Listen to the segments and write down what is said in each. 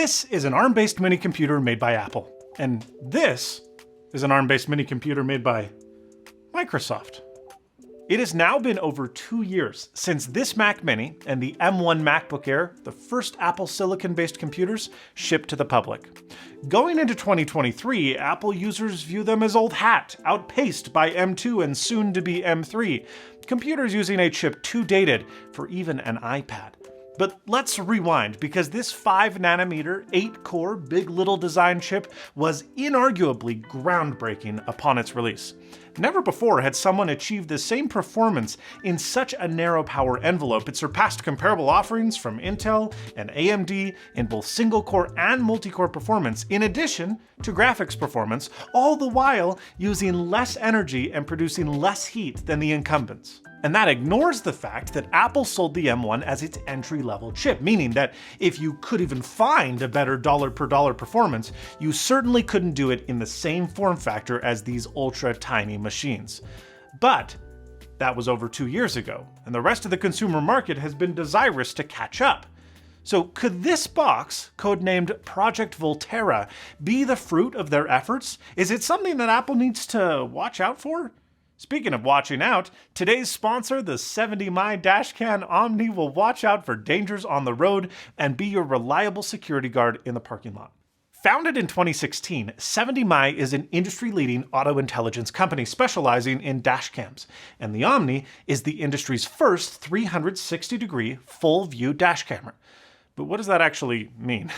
This is an ARM-based mini computer made by Apple. And this is an ARM-based mini computer made by Microsoft. It has now been over 2 years since this Mac Mini and the M1 MacBook Air, the first Apple silicon-based computers, shipped to the public. Going into 2023, Apple users view them as old hat, outpaced by M2 and soon to be M3, computers using a chip too dated for even an iPad. But let's rewind, because this 5nm, 8-core, big. LITTLE design chip was inarguably groundbreaking upon its release. Never before had someone achieved the same performance in such a narrow power envelope. It surpassed comparable offerings from Intel and AMD in both single-core and multi-core performance, in addition to graphics performance, all the while using less energy and producing less heat than the incumbents. And that ignores the fact that Apple sold the M1 as its entry-level chip, meaning that if you could even find a better dollar-per-dollar performance, you certainly couldn't do it in the same form factor as these ultra-tiny machines. But that was over 2 years ago, and the rest of the consumer market has been desirous to catch up. So could this box, codenamed Project Volterra, be the fruit of their efforts? Is it something that Apple needs to watch out for? Speaking of watching out, today's sponsor, the 70mi Dashcam Omni, will watch out for dangers on the road and be your reliable security guard in the parking lot. Founded in 2016, 70mi is an industry-leading auto intelligence company specializing in dashcams, and the Omni is the industry's first 360-degree full-view dash camera. But what does that actually mean?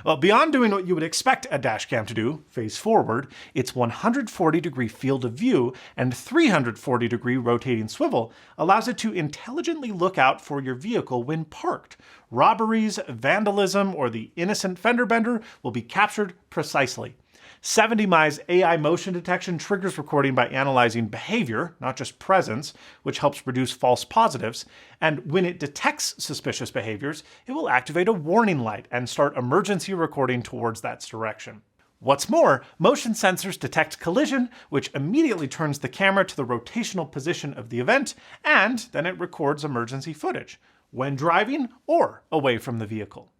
Well, beyond doing what you would expect a dashcam to do, face forward, its 140-degree field of view and 340-degree rotating swivel allows it to intelligently look out for your vehicle when parked. Robberies, vandalism, or the innocent fender bender will be captured precisely. 70mi's AI motion detection triggers recording by analyzing behavior, not just presence, which helps reduce false positives, and when it detects suspicious behaviors, it will activate a warning light and start emergency recording towards that direction. What's more, motion sensors detect collision, which immediately turns the camera to the rotational position of the event, and then it records emergency footage, when driving or away from the vehicle.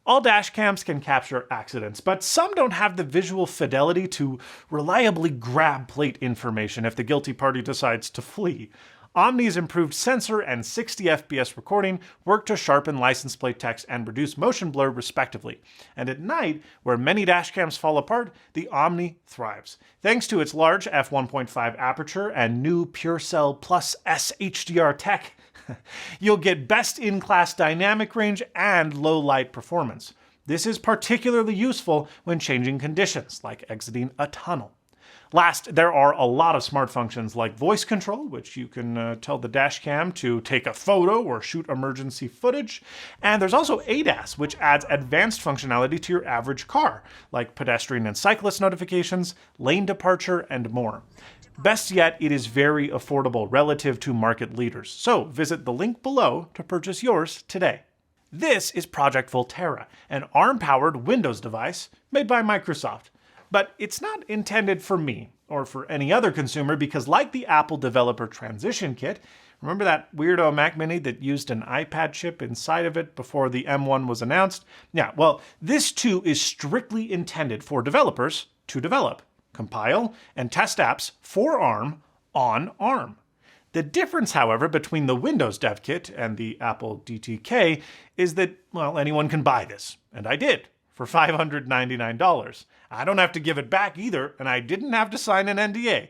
All dash cams can capture accidents, but some don't have the visual fidelity to reliably grab plate information if the guilty party decides to flee. Omni's improved sensor and 60 FPS recording work to sharpen license plate text and reduce motion blur respectively. And at night, where many dashcams fall apart, the Omni thrives. Thanks to its large f1.5 aperture and new PureCell Plus S HDR tech, you'll get best-in-class dynamic range and low light performance. This is particularly useful when changing conditions, like exiting a tunnel. Last, there are a lot of smart functions like voice control, which you can tell the dashcam to take a photo or shoot emergency footage. And there's also ADAS, which adds advanced functionality to your average car, like pedestrian and cyclist notifications, lane departure, and more. Best yet, it is very affordable relative to market leaders, so visit the link below to purchase yours today. This is Project Volterra, an ARM-powered Windows device made by Microsoft. But it's not intended for me, or for any other consumer, because like the Apple Developer Transition Kit, remember that weirdo Mac Mini that used an iPad chip inside of it before the M1 was announced? Yeah, well, this too is strictly intended for developers to develop, compile, and test apps for ARM on ARM. The difference, however, between the Windows Dev Kit and the Apple DTK is that, well, anyone can buy this, and I did, for $599. I don't have to give it back either, and I didn't have to sign an NDA.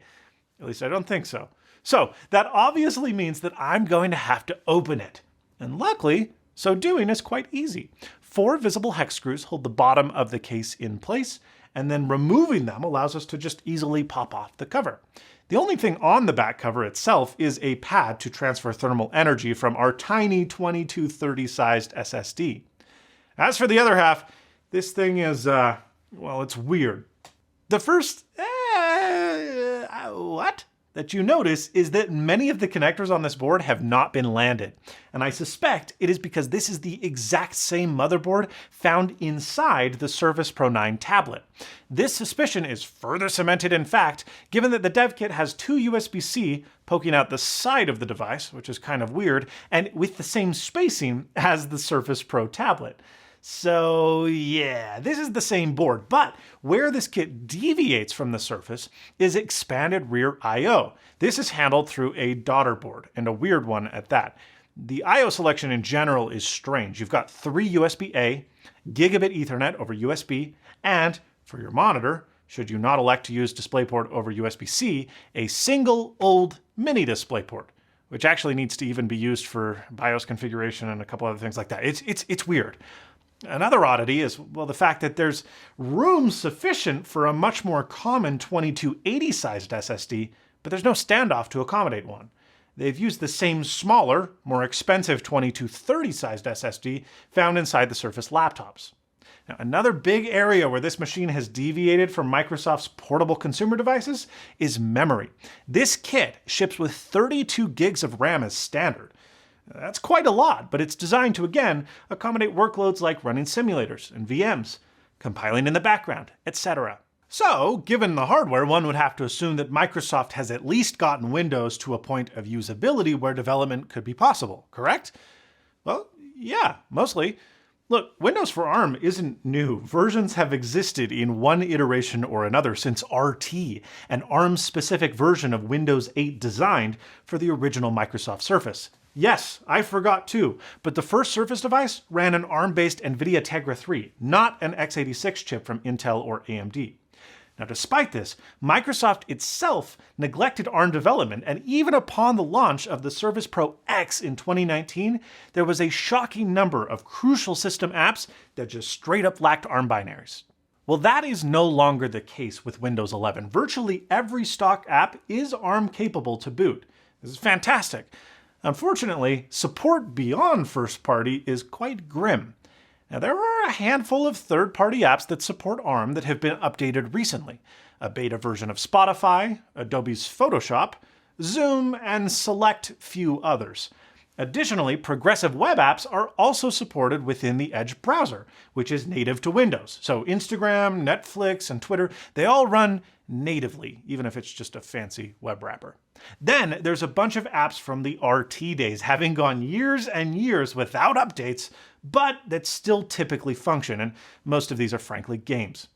At least I don't think so. So that obviously means that I'm going to have to open it. And luckily, so doing is quite easy. 4 visible hex screws hold the bottom of the case in place, and then removing them allows us to just easily pop off the cover. The only thing on the back cover itself is a pad to transfer thermal energy from our tiny 2230 sized SSD. As for the other half, this thing is, well, it's weird. The first, what? That you notice is that many of the connectors on this board have not been landed. And I suspect it is because this is the exact same motherboard found inside the Surface Pro 9 tablet. This suspicion is further cemented in fact, given that the dev kit has 2 USB-C poking out the side of the device, which is kind of weird, and with the same spacing as the Surface Pro tablet. So yeah, this is the same board, but where this kit deviates from the Surface is expanded rear I/O. This is handled through a daughter board, and a weird one at that. The I/O selection in general is strange. You've got 3 USB-A, gigabit Ethernet over USB, and for your monitor, should you not elect to use DisplayPort over USB-C, a single old mini DisplayPort, which actually needs to even be used for BIOS configuration and a couple other things like that. It's weird. Another oddity is, well, the fact that there's room sufficient for a much more common 2280 sized SSD, but there's no standoff to accommodate one. They've used the same smaller, more expensive 2230 sized SSD found inside the Surface laptops. Now, another big area where this machine has deviated from Microsoft's portable consumer devices is memory. This kit ships with 32 gigs of RAM as standard. That's quite a lot, but it's designed to, again, accommodate workloads like running simulators and VMs, compiling in the background, etc. So, given the hardware, one would have to assume that Microsoft has at least gotten Windows to a point of usability where development could be possible, correct? Well, yeah, mostly. Look, Windows for ARM isn't new. Versions have existed in one iteration or another since RT, an ARM-specific version of Windows 8 designed for the original Microsoft Surface. Yes, I forgot too, but the first Surface device ran an ARM-based NVIDIA Tegra 3, not an x86 chip from Intel or AMD. Now, despite this, Microsoft itself neglected ARM development, and even upon the launch of the Surface Pro X in 2019, there was a shocking number of crucial system apps that just straight up lacked ARM binaries. Well, that is no longer the case with Windows 11. Virtually every stock app is ARM capable to boot. This is fantastic. Unfortunately, support beyond first party is quite grim. Now, there are a handful of third-party apps that support ARM that have been updated recently. A beta version of Spotify, Adobe's Photoshop, Zoom, and select few others. Additionally, progressive web apps are also supported within the Edge browser, which is native to Windows. So Instagram, Netflix, and Twitter, they all run natively, even if it's just a fancy web wrapper. Then there's a bunch of apps from the RT days, having gone years and years without updates, but that still typically function, and most of these are frankly games.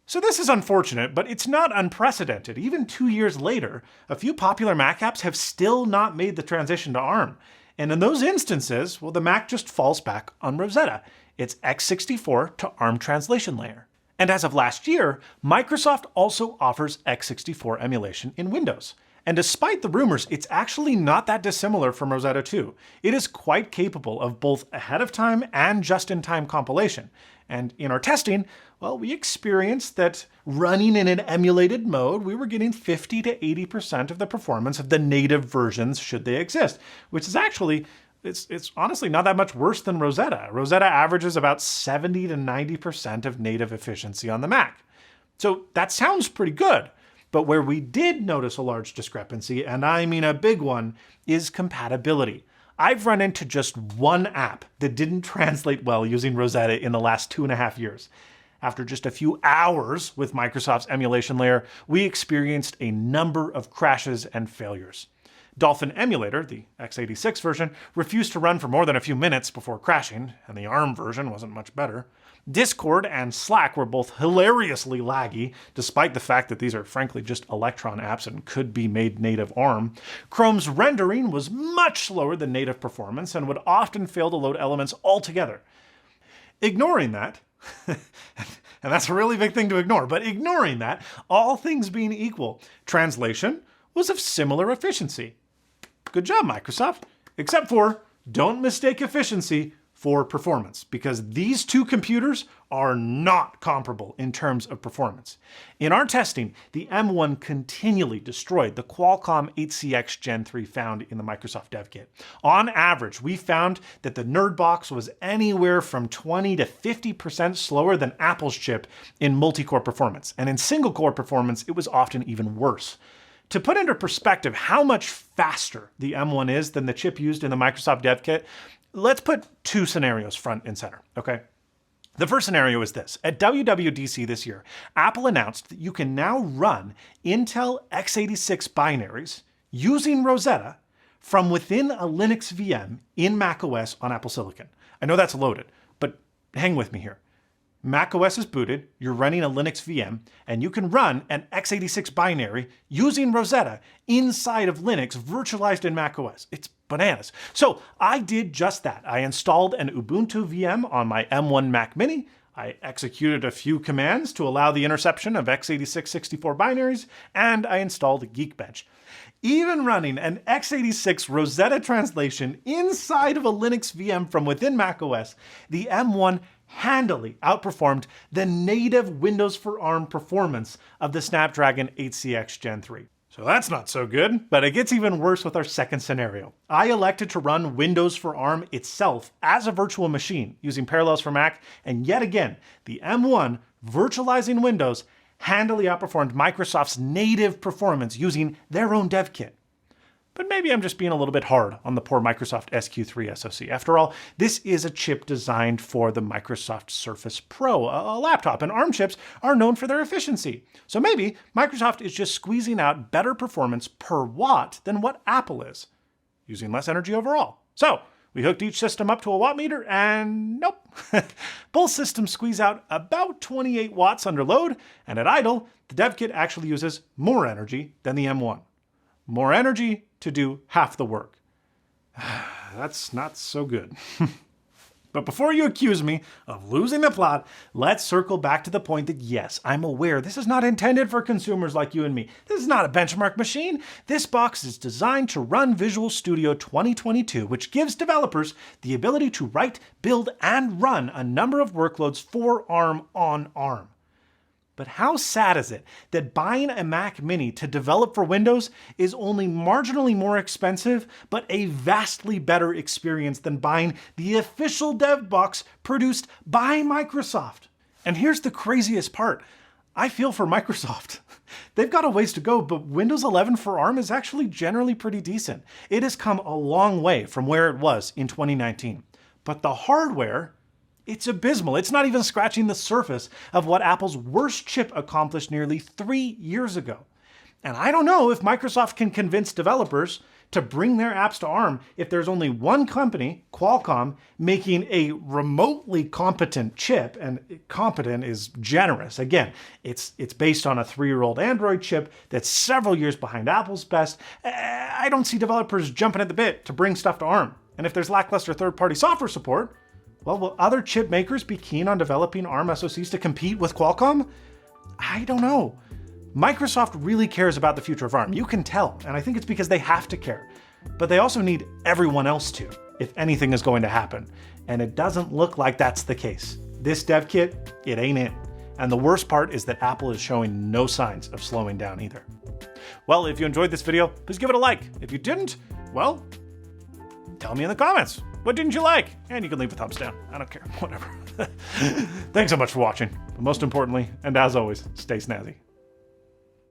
So this is unfortunate, but it's not unprecedented. Even 2 years later, a few popular Mac apps have still not made the transition to ARM. And in those instances, well, the Mac just falls back on Rosetta, its x64 to ARM translation layer. And as of last year, Microsoft also offers x64 emulation in Windows. And despite the rumors, it's actually not that dissimilar from Rosetta 2. It is quite capable of both ahead-of-time and just-in-time compilation. And in our testing, well, we experienced that running in an emulated mode, we were getting 50 to 80% of the performance of the native versions should they exist, which is actually, it's honestly not that much worse than Rosetta. Rosetta averages about 70 to 90% of native efficiency on the Mac. So that sounds pretty good. But where we did notice a large discrepancy, and I mean a big one, is compatibility. I've run into just one app that didn't translate well using Rosetta in the last 2.5 years. After just a few hours with Microsoft's emulation layer, we experienced a number of crashes and failures. Dolphin Emulator, the x86 version, refused to run for more than a few minutes before crashing, and the ARM version wasn't much better. Discord and Slack were both hilariously laggy, despite the fact that these are frankly just Electron apps and could be made native ARM. Chrome's rendering was much slower than native performance and would often fail to load elements altogether. Ignoring that, and that's a really big thing to ignore, but ignoring that, all things being equal, translation was of similar efficiency. Good job, Microsoft. Except for, don't mistake efficiency for performance, because these two computers are not comparable in terms of performance. In our testing, the M1 continually destroyed the Qualcomm 8CX Gen 3 found in the Microsoft Dev Kit. On average, we found that the NerdBox was anywhere from 20 to 50% slower than Apple's chip in multi-core performance, and in single-core performance, it was often even worse. To put into perspective how much faster the M1 is than the chip used in the Microsoft Dev Kit, let's put two scenarios front and center, okay? The first scenario is this. At WWDC this year, Apple announced that you can now run Intel x86 binaries using Rosetta from within a Linux VM in macOS on Apple Silicon. I know that's loaded, but hang with me here. macOS is booted, you're running a Linux VM, and you can run an x86 binary using Rosetta inside of Linux virtualized in macOS. It's bananas. So I did just that. I installed an Ubuntu VM on my M1 Mac Mini. I executed a few commands to allow the interception of x86 64 binaries, and I installed Geekbench. Even running an x86 Rosetta translation inside of a Linux VM from within macOS, the M1 handily outperformed the native Windows for ARM performance of the Snapdragon 8cx Gen 3. So that's not so good, but it gets even worse with our second scenario. I elected to run Windows for ARM itself as a virtual machine using Parallels for Mac, and yet again, the M1 virtualizing Windows handily outperformed Microsoft's native performance using their own dev kit. But maybe I'm just being a little bit hard on the poor Microsoft SQ3 SoC. After all, this is a chip designed for the Microsoft Surface Pro, a laptop, and ARM chips are known for their efficiency. So maybe Microsoft is just squeezing out better performance per watt than what Apple is, using less energy overall. So we hooked each system up to a watt meter, and nope. Both systems squeeze out about 28 watts under load, and at idle, the dev kit actually uses more energy than the M1. More energy to do half the work. That's not so good. But before you accuse me of losing the plot, let's circle back to the point that yes, I'm aware this is not intended for consumers like you and me. This is not a benchmark machine. This box is designed to run Visual Studio 2022, which gives developers the ability to write, build, and run a number of workloads for ARM on ARM. But how sad is it that buying a Mac Mini to develop for Windows is only marginally more expensive, but a vastly better experience than buying the official dev box produced by Microsoft? And here's the craziest part. I feel for Microsoft. They've got a ways to go, but Windows 11 for ARM is actually generally pretty decent. It has come a long way from where it was in 2019. But the hardware, it's abysmal. It's not even scratching the surface of what Apple's worst chip accomplished nearly 3 years ago. And I don't know if Microsoft can convince developers to bring their apps to ARM if there's only one company, Qualcomm, making a remotely competent chip, and competent is generous. Again, it's based on a 3-year-old Android chip that's several years behind Apple's best. I don't see developers jumping at the bit to bring stuff to ARM. And if there's lackluster third-party software support, well, will other chip makers be keen on developing ARM SoCs to compete with Qualcomm? I don't know. Microsoft really cares about the future of ARM. You can tell, and I think it's because they have to care. But they also need everyone else to, if anything is going to happen. And it doesn't look like that's the case. This dev kit, it ain't it. And the worst part is that Apple is showing no signs of slowing down either. Well, if you enjoyed this video, please give it a like. If you didn't, well, tell me in the comments. What didn't you like? And you can leave a thumbs down. I don't care. Whatever. Thanks so much for watching. But most importantly, and as always, stay snazzy.